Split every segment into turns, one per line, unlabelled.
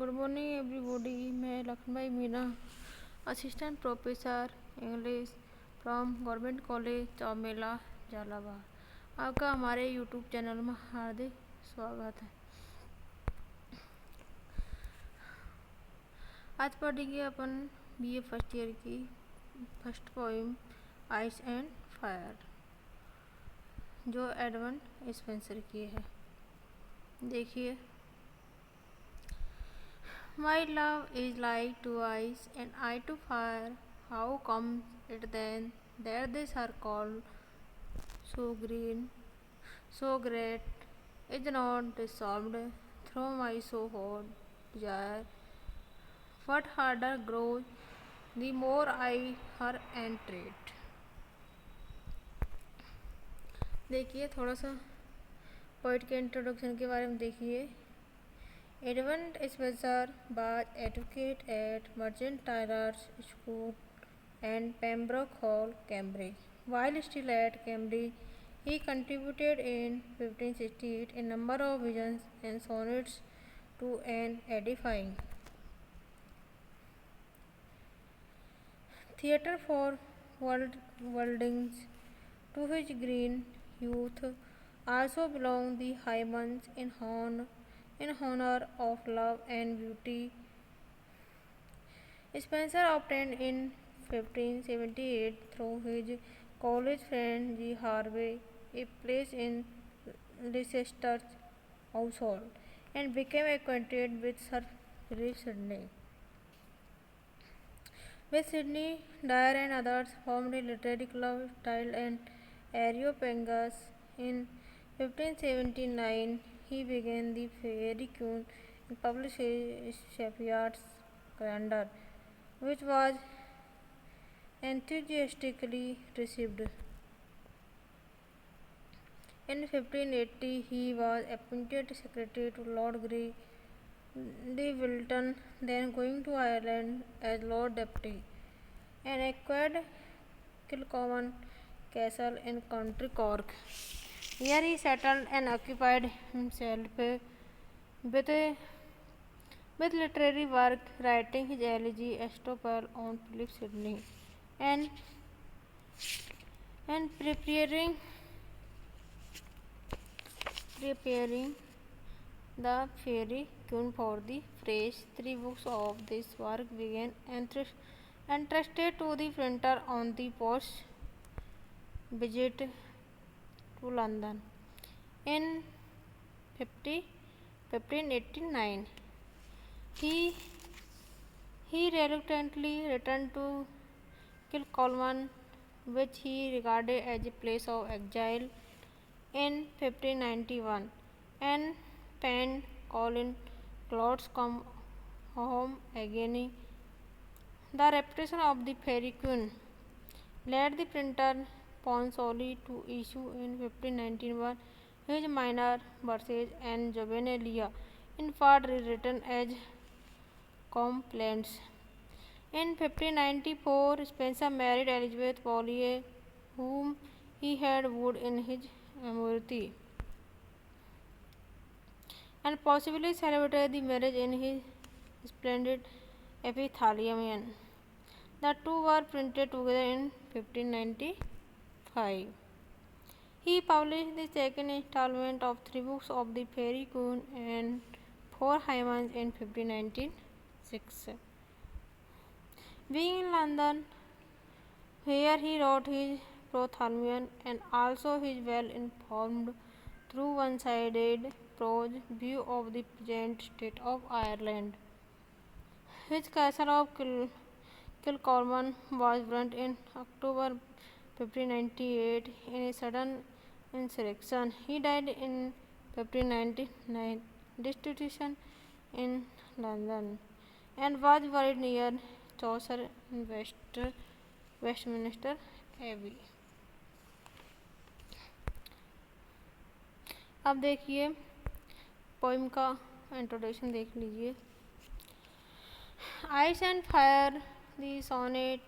Good morning everybody. मैं Lucknow Meena, assistant professor English from government college Chaumela Jhalawar. आपका हमारे यूट्यूब चैनल में हार्दिक स्वागत है। आज पढ़ेंगे अपन बीए फर्स्ट ईयर की first poem ice and fire, जो एडवन स्पेंसर की है। देखिए, My love is like to ice and I to fire. How comes it then that these are called so green, so great? Is not dissolved through my so hot desire. What harder grows, the more I her entreat. देखिए, थोड़ा सा poet के introduction के बारे में देखिए। Edmund Spenser was educated at Merchant Taylors' School and Pembroke Hall, Cambridge. While still at Cambridge, he contributed in 1568 a number of visions and sonnets to an edifying theatre for worldlings. To his green youth also belong the hymns in honor of love and beauty. Spencer obtained in 1578 through his college friend G. Harvey a place in Leicester's household and became acquainted with Sir Philip Sidney. With Sidney, Dyer and others formed a literary club styled an Areopagus. In 1579, he began the Fairy Queen and published his Shepard's Calendar, which was enthusiastically received. In 1580, he was appointed secretary to Lord Grey de Wilton, then going to Ireland as Lord Deputy, and acquired Kilcommon Castle in County Cork. Here he settled and occupied himself with literary work, writing his elegy Estoppel on Philip Sidney, and preparing the Fairy Queen for the fresh. 3 books of this work began entrusted to the printer on the post visit to London in 1589. He reluctantly returned to Kilcolman, which he regarded as a place of exile, in 1591, and penned Colin Clouds Come Home Again. The reputation of the Fairy Queen led the printer Ponsonby to issue in 1591 his minor verses and juvenilia, in part rewritten as complaints. In 1594, Spencer married Elizabeth Paulier, whom he had wooed in his amority, and possibly celebrated the marriage in his splendid epithalamium. The two were printed together in 1595. He published the second installment of 3 books of the Fairy Queen and 4 hymns in 1596. Being in London, where he wrote his Prothalmion and also his well-informed, through one-sided prose view of the present state of Ireland. His castle of Kilcorman was burnt in October 1598 in a sudden insurrection. He died in 1599, destitution in London, and was buried near Chaucer in Westminster Abbey. अब देखिए, poem का introduction देख लीजिए। Ice and Fire, the sonnet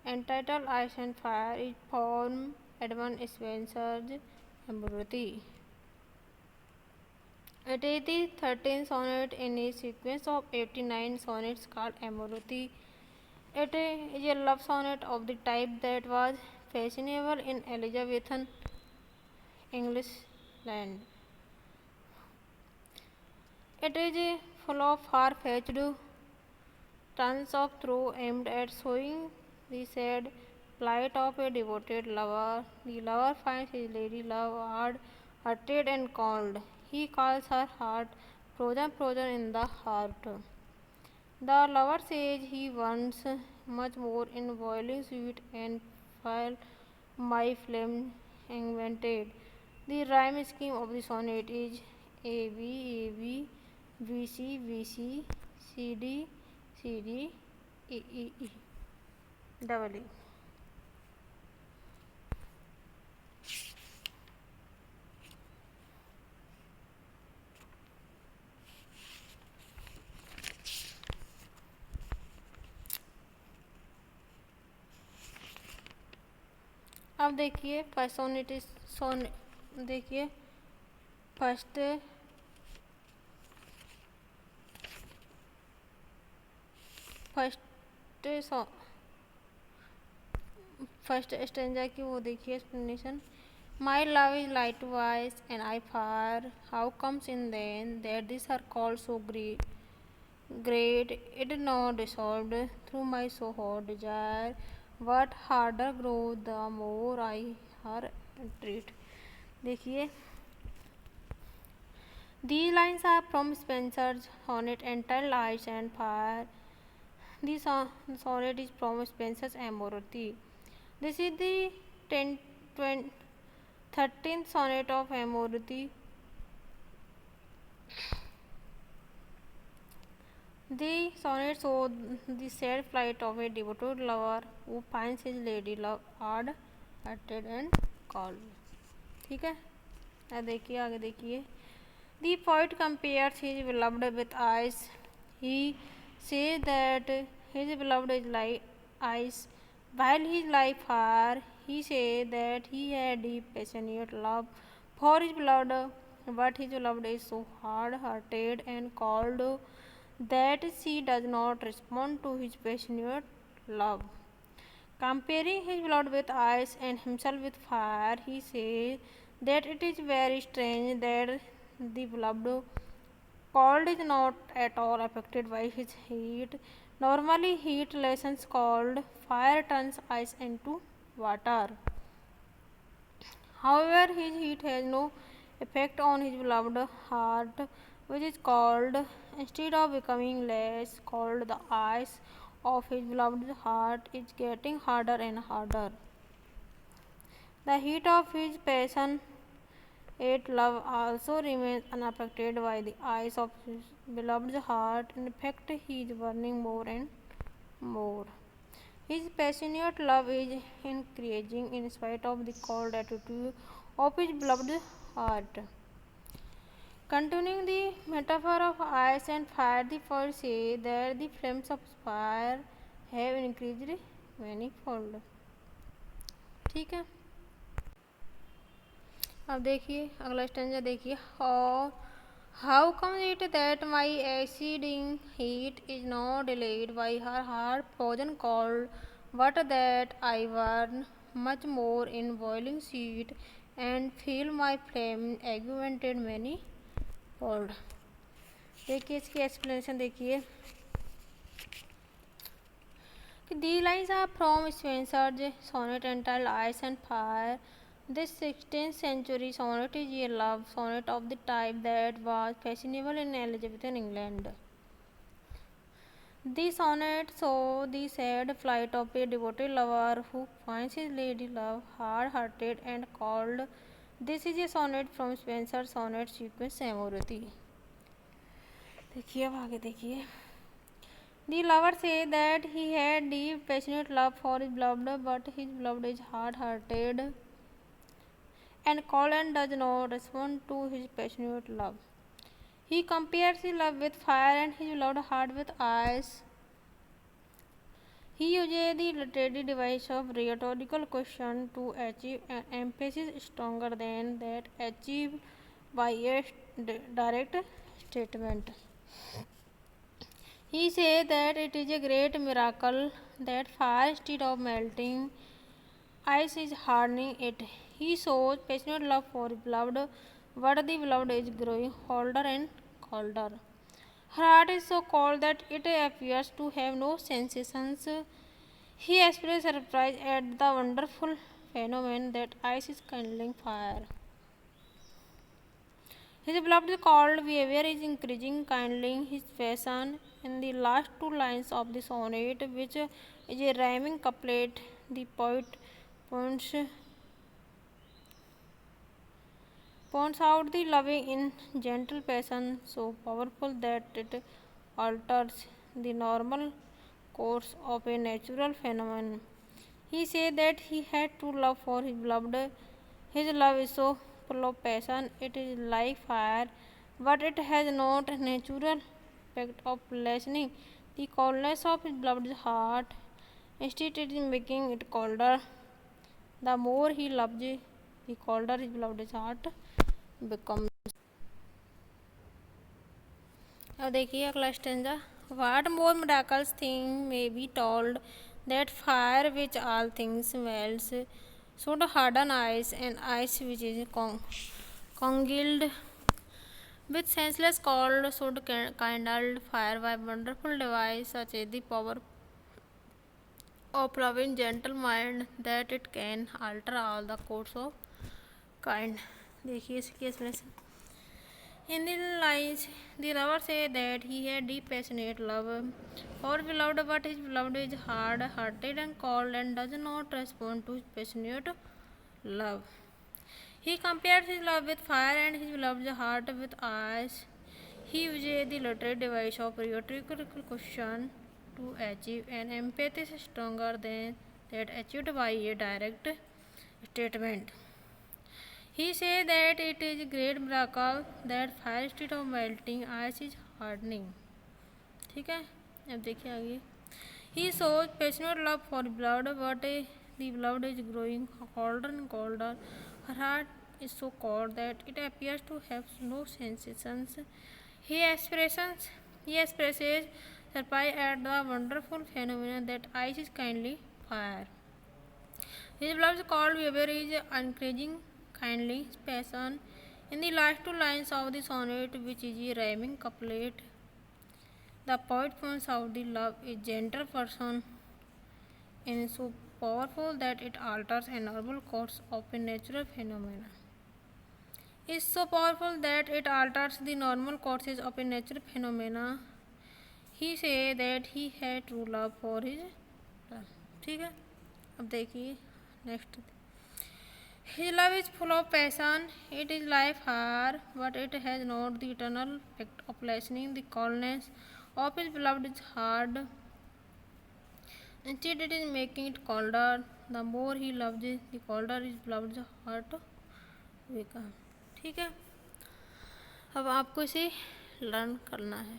entitled Ice and Fire, is from Edmund Spenser's Amority. It is the 13th sonnet in a sequence of 89 sonnets called Amoroti. It is a love sonnet of the type that was fashionable in Elizabethan English land. It is full of far-fetched turns of throw aimed at showing the sad plight of a devoted lover. The lover finds his lady love hard hearted and cold. He calls her heart frozen, frozen in the heart. The lover says he wants much more in boiling sweet and fire my flame invented. The rhyme scheme of the sonnet is A B B C C D E double E. अब देखिए first sonnet is सोन देखिए first first first stanza की वो देखिए explanation. My love is likewise and I far. How comes in then that these are called so great? Great, it is not dissolved through my so hot desire, but harder grow the more I her treat. देखिए these lines are from Spenser's sonnet entitled Ice and Fire. This sonnet is from Spenser's Amoroti. This is the 10, 20, 13th sonnet of Amoroti. The sonnet shows the sad plight of a devoted lover who finds his lady love hard hearted and cold. ठीक है. अब देखिए आगे देखिए. The poet compares his beloved with ice. He says that his beloved is like ice, while his like fire. He says that he had deep passionate love for his beloved, but his beloved is so hard-hearted and cold that she does not respond to his passionate love. Comparing his beloved with ice and himself with fire, he says that it is very strange that the beloved cold is not at all affected by his heat. Normally, heat lessens cold, fire turns ice into water. However, his heat has no effect on his beloved heart, which is cold. Instead of becoming less cold, the ice of his beloved heart is getting harder and harder. The heat of his passion yet love also remains unaffected by the ice of his beloved's heart. In fact, he is burning more and more. His passionate love is increasing in spite of the cold attitude of his beloved heart. Continuing the metaphor of ice and fire, the poet says that the flames of fire have increased manifold. ठीक है. अब देखिए अगला stanza देखिए. How comes it that my exceeding heat is not delayed by her heart frozen cold, but that I burn much more in boiling heat and feel my flame augmented many fold. देखिए इसकी explanation देखिए. These lines are from Spenser's sonnet entitled Ice and Fire. This 16th century sonnet is a love sonnet of the type that was fashionable in Elizabethan England. The sonnet shows the sad plight of a devoted lover who finds his lady love hard-hearted and cold. This is a sonnet from Spenser's sonnet sequence Amoroti. देखिए अब आगे देखिए. The lover says that he had deep passionate love for his beloved, but his beloved is hard-hearted and cold and does not respond to his passionate love. He compares his love with fire and his beloved heart with ice. He uses the literary device of rhetorical question to achieve an emphasis stronger than that achieved by a direct statement. He said that it is a great miracle that fire, instead of melting ice, is hardening it. He shows passionate love for his beloved, but the beloved is growing colder and colder. Her heart is so cold that it appears to have no sensations. He expressed surprise at the wonderful phenomenon that ice is kindling fire. His beloved cold behavior is increasing, kindling his passion. In the last two lines of the sonnet, which is a rhyming couplet, the poet points out the loving in gentle passion so powerful that it alters the normal course of a natural phenomenon. He said that he had true love for his beloved. His love is so full of passion, it is like fire, but it has not natural effect of lessening the coldness of his beloved's heart. Instead, it is making it colder. The more he loves, the colder his beloved's heart becomes. अब देखिए अगला stanza. What more miraculous thing may be told that fire which all things melts should harden ice, and ice which is congealed with senseless cold should kindle fire by wonderful device, such as the power of loving gentle mind that it can alter all the course of kind. देखिए इसकी explanation. In the lines, the lover said that he had deep passionate love for his beloved, but his beloved is hard-hearted and cold and does not respond to his passionate love. He compared his love with fire and his beloved's heart with ice. He used the latter device of rhetorical question to achieve an empathy stronger than that achieved by a direct statement. He said that it is a great miracle that fire, instead of melting ice, is hardening. ठीक है. अब देखिए आगे. He shows passionate love for beloved, but the beloved is growing colder and colder. Her heart is so cold that it appears to have no sensations. He expresses surprise at the wonderful phenomenon that ice is kindly fire. His beloved's cold behavior is encouraging kindly passion. In the last two lines of the sonnet, which is a rhyming couplet, the poet points out the love is gentle person and so powerful that it alters a normal course of a natural phenomena. Is so powerful that it alters the normal courses of a natural phenomena. He said that he had true love for his love. ठीक है. अब देखिए next. His love is full of passion. It is like fire, but it has not the eternal effect of lessening the coldness of his beloved's heart. Instead, it is making it colder. The more he loves it, the colder his beloved's heart becomes. ठीक है. अब आपको इसे learn करना है.